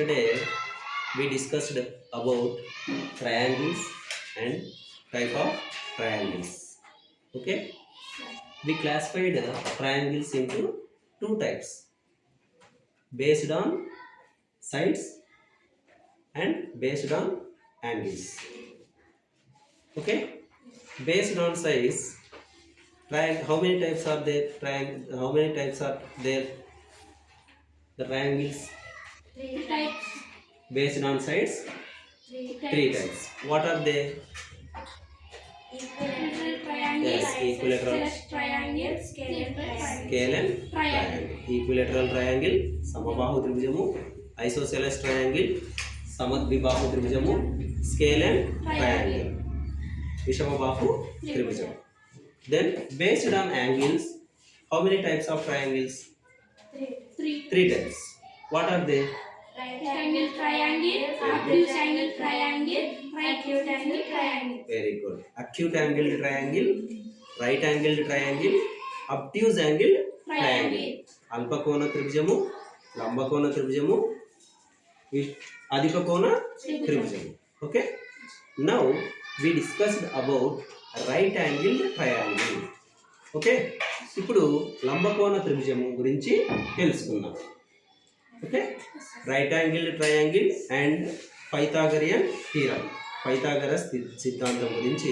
yesterday we discussed about triangles and type of triangles. Okay, we classified triangles into two types based on sides and based on angles. Okay, based on size, how many types are there? How many types are there? The triangles Three types. based on sides, three types. What are they? Equilateral triangle. Yes, equilateral triangle. Scale and triangle. Equilateral triangle, సమబాహు త్రిభుజము, isosceles triangle, సమద్విబాహు త్రిభుజము, scale and triangle, విషమబాహు త్రిభుజం. Then based on angles, how many types of triangles? Three types. What are they? Right angle triangle, obtuse angle triangle, acute angle triangle. Very good. Acute angled triangle, right angled triangle, obtuse angled triangle. అల్పకోణ త్రిభుజము, లంబకోణ త్రిభుజము, అధికకోణ త్రిభుజము. Okay. Now we discussed about right angled triangle. Okay. ఇప్పుడు లంబకోణ త్రిభుజము గురించి తెలుసుకుందాం. Okay, right angle triangle and Pythagorean theorem, Pythagoras సిద్ధాంతం గురించి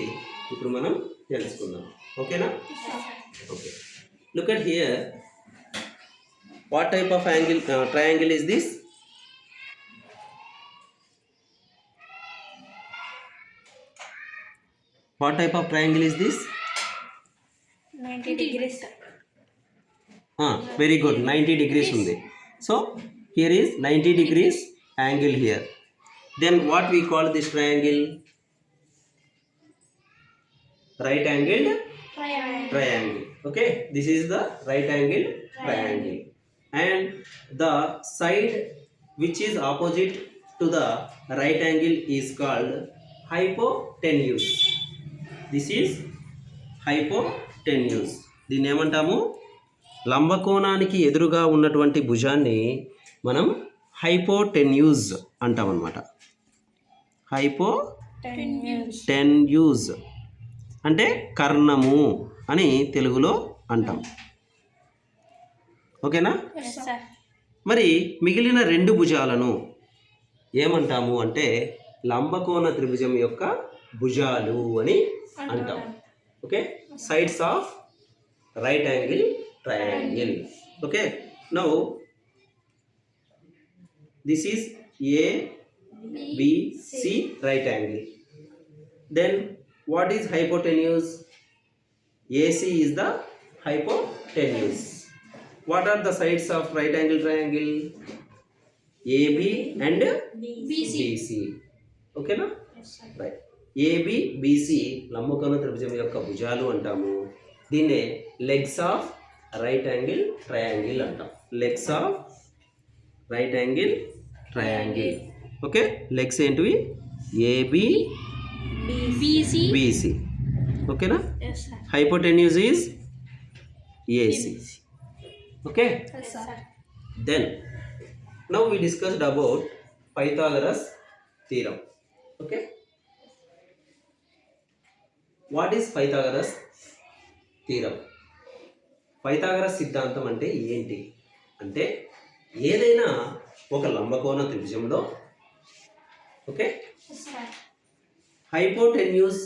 ఇప్పుడు మనం తెలుసుకుందాం. ఓకేనా? Okay, look at here. What type of angle triangle is this? What type of triangle is this? 90 degrees. Very good, 90 degrees ఉంది. So here is 90 degrees angle here. Then what we call this triangle? Right angled triangle. Okay, this is the right angled triangle. And the side which is opposite to the right angle is called hypotenuse. This is hypotenuse. దీన్ని ఏమంటాము? లంబకోణానికి ఎదురుగా ఉన్నటువంటి భుజాన్ని మనం hypotenuse అంటాం అన్నమాట. Hypotenuse అంటే కర్ణము అని తెలుగులో అంటాం. ఓకేనా? మరి మిగిలిన రెండు భుజాలను ఏమంటాము అంటే లంబకోణ త్రిభుజం యొక్క భుజాలు అని అంటాం. Okay, sides of right angle triangle. Okay, now this is A B C right angle. Then what is hypotenuse? AC is the hypotenuse. What are the sides of right angle triangle? AB and BC. Okay na? Right. AB BC లంబకోణ త్రిభుజం యొక్క భుజాలు అంటాము. దీన్నే legs of right angle triangle అంటాం. Legs of right angle triangle. Okay, legs ఏంటివి? AB BC. ఓకేనా? Hypotenuse is AC. Okay, then now we discussed about Pythagoras theorem. Okay, what is Pythagoras theorem? Pythagoras సిద్ధాంతం అంటే ఏంటి అంటే, ఏదైనా ఒక లంబకోణ త్రిభుజంలో okay hypotenuse,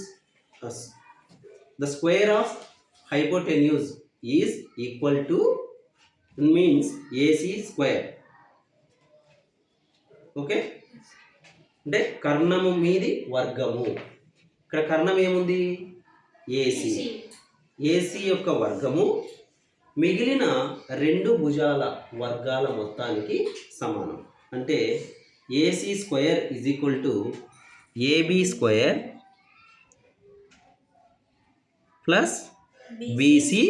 the square of hypotenuse is equal to means AC square. Okay, అంటే కర్ణము మీది వర్గము. ఇక్కడ కర్ణం ఏముంది? ఏసీ. ఏసీ యొక్క వర్గము మిగిలిన రెండు భుజాల వర్గాల మొత్తానికి సమానం. అంటే AC square is equal to AB square plus BC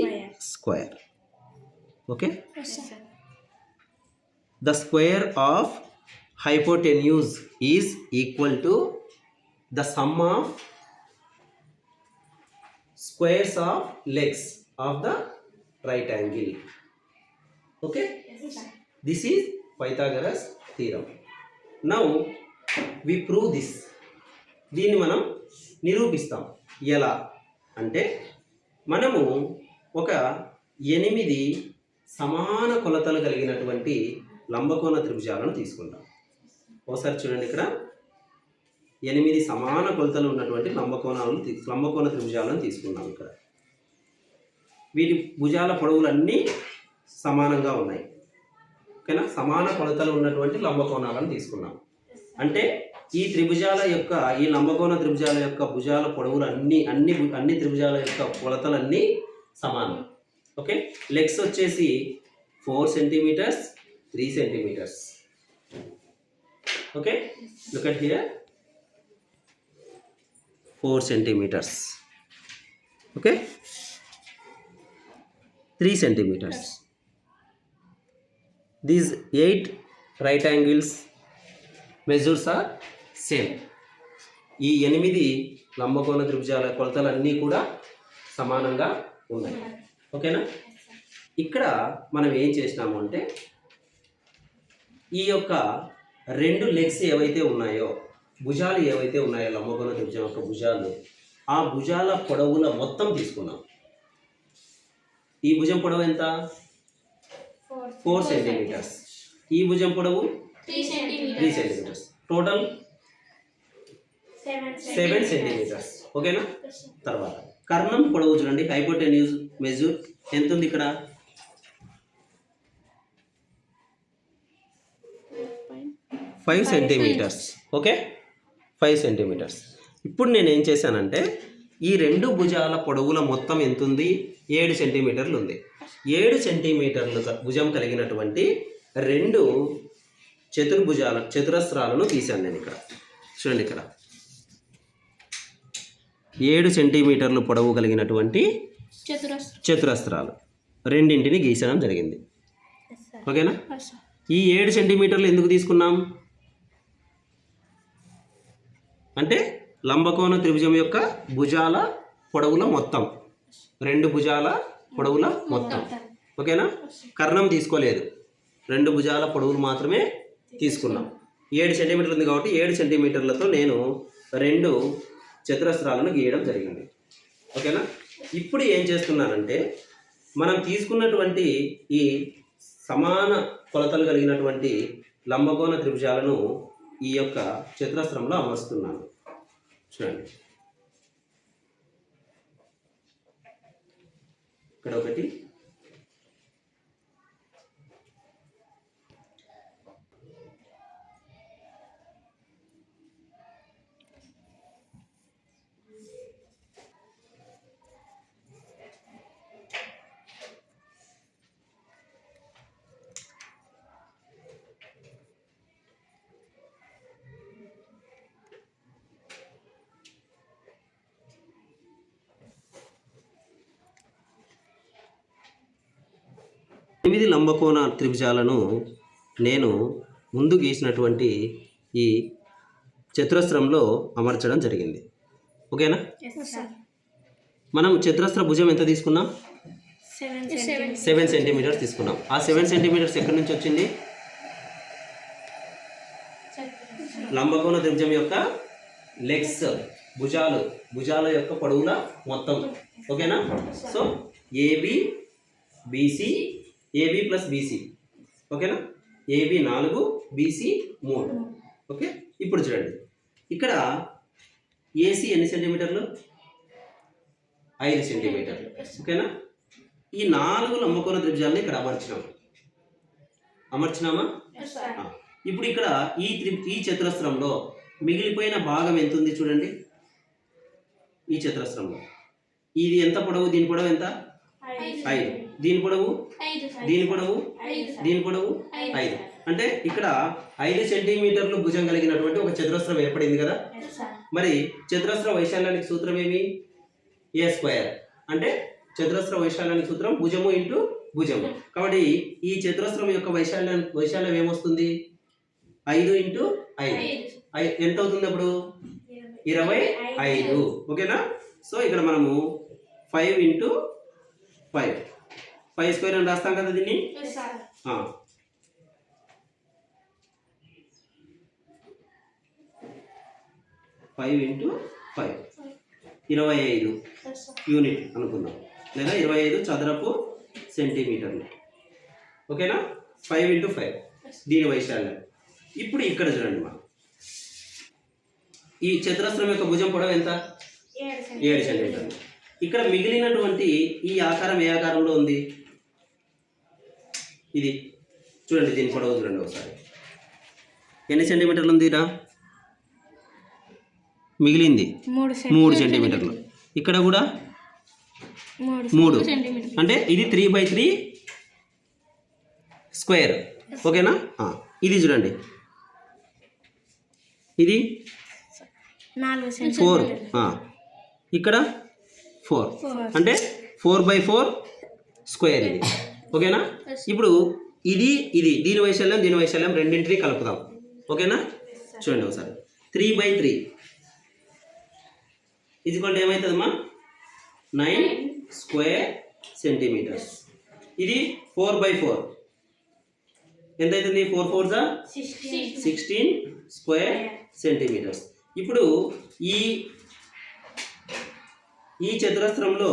square. Okay, the square of hypotenuse is equal to the sum of squares of legs of the right angle. Okay, this is Pythagoras theorem. Now we prove this. దీన్ని మనం నిరూపిస్తాం. ఎలా అంటే మనము ఒక 8 సమాన కొలతలు కలిగినటువంటి లంబకోణ త్రిభుజాలను తీసుకుంటాం. ఒకసారి చూడండి, ఇక్కడ 8 సమాన కొలతలు ఉన్నటువంటి లంబకోణ త్రిభుజాలను తీసుకున్నాం. ఇక్కడ వీటి భుజాల పొడవులన్నీ సమానంగా ఉన్నాయి. ఓకేనా? సమాన కొలతలు ఉన్నటువంటి లంబకోణాలను తీసుకున్నాం. అంటే ఈ లంబకోణ త్రిభుజాల యొక్క భుజాల పొడవులు అన్ని త్రిభుజాల యొక్క కొలతలన్నీ సమానం. ఓకే, లెగ్స్ వచ్చేసి 4 centimetres, 3 centimetres. Okay, look at here, 4 centimetres. Okay, 3 centimeters. These 8 right angles measures are same. ఈ 8 లంబకోణ త్రిభుజాల కొలతలన్నీ కూడా సమానంగా ఉన్నాయి. ఓకేనా? ఇక్కడ మనం ఏం చేసినాము అంటే ఈ యొక్క 2 లెగ్స్ ఏవైతే ఉన్నాయో, భుజాలు ఏవైతే ఉన్నాయో లంబకోణ త్రిభుజం యొక్క భుజాలు, ఆ భుజాల పొడవుల మొత్తం తీసుకున్నాం. ఈ భుజం పొడవు ఎంత? 4 సెంటీమీటర్స్. ఈ భుజం పొడవు 3 సెంటీమీటర్స్. Total 7 centimetres. ఓకేనా? తర్వాత కర్ణం పొడవు చూడండి, హైపోటెన్యూస్ మెజూర్ ఎంత ఉంది ఇక్కడ? 5 సెంటీమీటర్స్. Okay, 5 centimetres. ఇప్పుడు నేను ఏం చేశానంటే ఈ 2 భుజాల పొడవుల మొత్తం ఎంత ఉంది? 7 సెంటీమీటర్లు ఉంది. 7 సెంటీమీటర్లు భుజం కలిగినటువంటి 2 చతురస్రాలను తీశాను నేను ఇక్కడ. చూడండి, ఇక్కడ 7 సెంటీమీటర్లు పొడవు కలిగినటువంటి చతురస్రాలు రెండింటిని గీసడం జరిగింది. ఓకేనా? ఈ 7 సెంటీమీటర్లు ఎందుకు తీసుకున్నాం అంటే లంబకోణ త్రిభుజం యొక్క భుజాల పొడవుల మొత్తం, 2 భుజాల పొడవుల మొత్తం. ఓకేనా? కర్ణం తీసుకోలేదు, 2 భుజాల పొడవులు మాత్రమే తీసుకున్నాం. 7 సెంటీమీటర్లు ఉంది కాబట్టి 7 సెంటీమీటర్లతో నేను 2 చతురస్రాలను గీయడం జరిగింది. ఓకేనా? ఇప్పుడు ఏం చేస్తున్నానంటే మనం తీసుకున్నటువంటి ఈ సమాన కొలతలు కలిగినటువంటి లంబకోణ త్రిభుజాలను ఈ యొక్క చతురస్రంలో అమరుస్తున్నాను. చూడండి, ఇక్కడ ఒకటి, ఎనిమిది లంబకోణ త్రిభుజాలను నేను ముందు గీసినటువంటి ఈ చతురస్రంలో అమర్చడం జరిగింది. ఓకేనా? మనం చతురస్ర భుజం ఎంత తీసుకున్నాం? 7 సెంటీమీటర్స్ తీసుకున్నాం. ఆ 7 సెంటీమీటర్స్ ఎక్కడి నుంచి వచ్చింది? లంబకోణ త్రిభుజం యొక్క లెగ్స్, భుజాల యొక్క పొడవుల మొత్తం. ఓకేనా? So AB BC, AB plus BC. ఓకేనా? AB 4, BC 3. ఓకే, ఇప్పుడు చూడండి, ఇక్కడ ఏసీ ఎన్ని సెంటీమీటర్లు? 5 సెంటీమీటర్లు. ఓకేనా? ఈ 4 లంబకోణ త్రిభుజాలను ఇక్కడ అమర్చినామా? ఇప్పుడు ఇక్కడ ఈ చతురస్రంలో మిగిలిపోయిన భాగం ఎంత ఉంది చూడండి. ఈ చతురస్రంలో ఇది ఎంత పొడవు? దీని పొడవు ఎంత? 5. దీని పొడవు 5. అంటే ఇక్కడ 5 సెంటీమీటర్లు భుజం కలిగినటువంటి ఒక చతురస్రం ఏర్పడింది కదా. మరి చతురస్ర వైశాల్యానికి సూత్రం ఏమి? ఏ స్క్వేర్. అంటే చతురస్ర వైశాల్యానికి సూత్రం భుజము ఇంటూ భుజము. కాబట్టి ఈ చతురస్రం యొక్క వైశాల్యం ఏమొస్తుంది? 5 ఇంటూ 5. ఎంత అవుతుంది అప్పుడు? 25. ఓకేనా? సో ఇక్కడ మనము 5 ఇంటూ 5 స్క్వేర్ అని రాస్తాం కదా దీన్ని. 5 ఇంటూ 5 25 Yes, sir. యూనిట్ అనుకుందాం, లేదా 25 చదరపు సెంటీమీటర్లు. ఓకేనా? 5 ఇంటూ 5 దీని వైశాల్యం. ఇప్పుడు ఇక్కడ చూడండి మా, ఈ చతురస్రం యొక్క భుజం పొడవు ఎంత? 7 సెంటీమీటర్లు. ఇక్కడ మిగిలినటువంటి ఈ ఆకారం ఏ ఆకారంలో ఉంది? ఇది చూడండి, దీని పొడవు చూడండి ఒకసారి. ఎన్ని సెంటీమీటర్లు ఉంది? మిగిలింది 3 సెంటీమీటర్లు. ఇక్కడ కూడా 3, అంటే ఇది 3/3 స్క్వేర్. ఓకేనా? ఇది చూడండి, ఇది 4, ఇక్కడ 4, అంటే 4/4 స్క్వేర్ ఇది. ఓకేనా? ఇప్పుడు ఇది దీని వైశాల్యం రెండింటిని కలుపుదాం. ఓకేనా? చూడండి ఒకసారి. 3/3 ఈజ్ఈక్వల్ టు ఏమవుతుందమ్మా? 9 స్క్వేర్ సెంటీమీటర్స్. ఇది 4/4 ఎంత అవుతుంది? 4 4 16 స్క్వేర్ సెంటీమీటర్స్. ఇప్పుడు ఈ చతురస్రంలో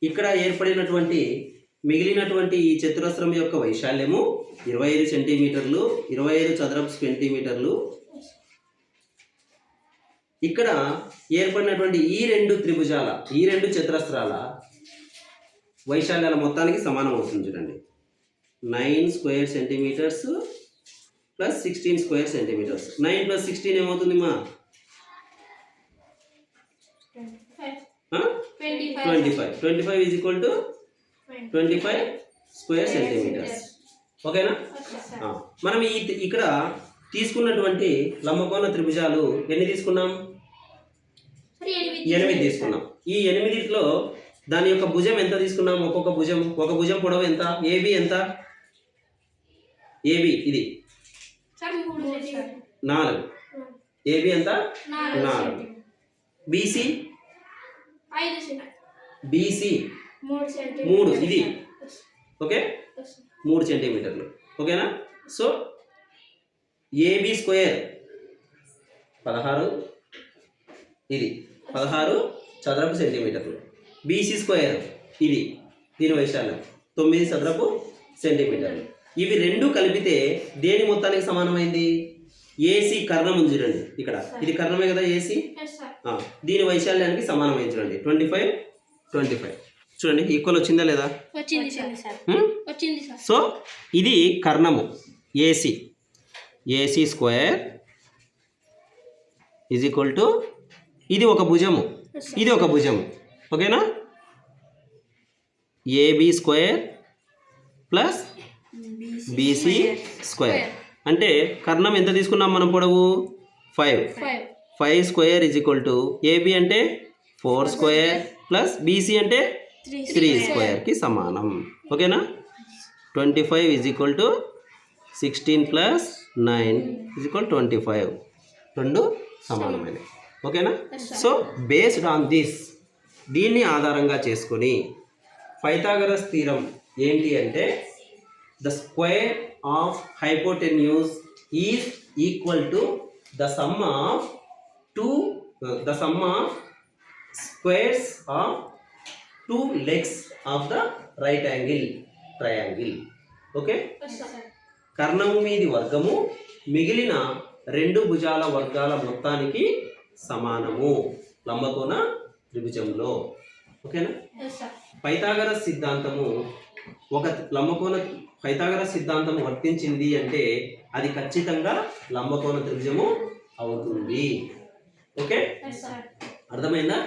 ఇక్కడ ఏర్పడినటువంటి మిగిలినటువంటి ఈ చతురస్రం యొక్క వైశాల్యము 25 సెంటీమీటర్లు, 25 చదరపు సెంటీమీటర్లు. ఇక్కడ ఏర్పడినటువంటి ఈ 2 త్రిభుజాల, ఈ 2 చతురస్రాల వైశాల్యాల మొత్తానికి సమానం అవుతుంది. చూడండి, 9 square centimetres plus 16 square centimetres. 9 + 16 ఏమవుతుంది మా? 25. 25 is equal to 25 square centimetres. ఓకేనా? మనం ఇక్కడ తీసుకున్నటువంటి లంబకోణ త్రిభుజాలు ఎన్ని తీసుకున్నాం? 8 తీసుకున్నాం. ఈ 8లో దాని యొక్క భుజం ఎంత తీసుకున్నాం? ఒక భుజం పొడవు ఎంత? ఏబి ఎంత? ఏబి ఇది 4. ఏబి ఎంత? 4. బీసీ 3, ఇది ఓకే 3 సెంటీమీటర్లు. ఓకేనా? సో ఏబి స్క్వేర్ 16, ఇది 16 చదరపు సెంటీమీటర్లు. బీసీ స్క్వేర్ ఇది, దీని వైశాల్యం 9 చదరపు సెంటీమీటర్లు. ఇవి రెండు కలిపితే దేని మొత్తానికి సమానమైంది? ఏసీ కర్ణం ఉంది చూడండి ఇక్కడ, ఇది కర్ణమే కదా ఏసీ. దీని వైశాల్యానికి సమానమైంది చూడండి, 25 25. చూడండి ఈక్వల్ వచ్చిందా లేదా? సో ఇది కర్ణము AC square is equal to, ఇది ఒక భుజము, ఇది ఒక భుజము. ఓకేనా? AB square plus BC square. అంటే కర్ణం ఎంత తీసుకున్నాం మనం? పొడవు 5 square is equal to AB అంటే 4 స్క్వేర్ ప్లస్ బీసీ అంటే 3 స్క్వేర్కి సమానం. ఓకేనా? 25 is equal to 16 plus 9 is equal 25. రెండు సమానమైనవి. ఓకేనా? సో బేస్డ్ ఆన్ దిస్, దీన్ని ఆధారంగా చేసుకొని పైథాగరస్ థీరం ఏంటి అంటే, the square of hypotenuse is equal to the sum of squares of 2 legs of the right angle triangle. Okay? కర్ణము మీది వర్గము మిగిలిన 2 భుజాల వర్గాల మొత్తానికి సమానము లంబకోణ త్రిభుజంలో. ఓకేనా? పైథాగరస్ సిద్ధాంతము, ఒక పైథాగరస్ సిద్ధాంతం వర్తించింది అంటే అది ఖచ్చితంగా లంబకోణ త్రిభుజము అవుతుంది. ఓకే? అర్థమైందా?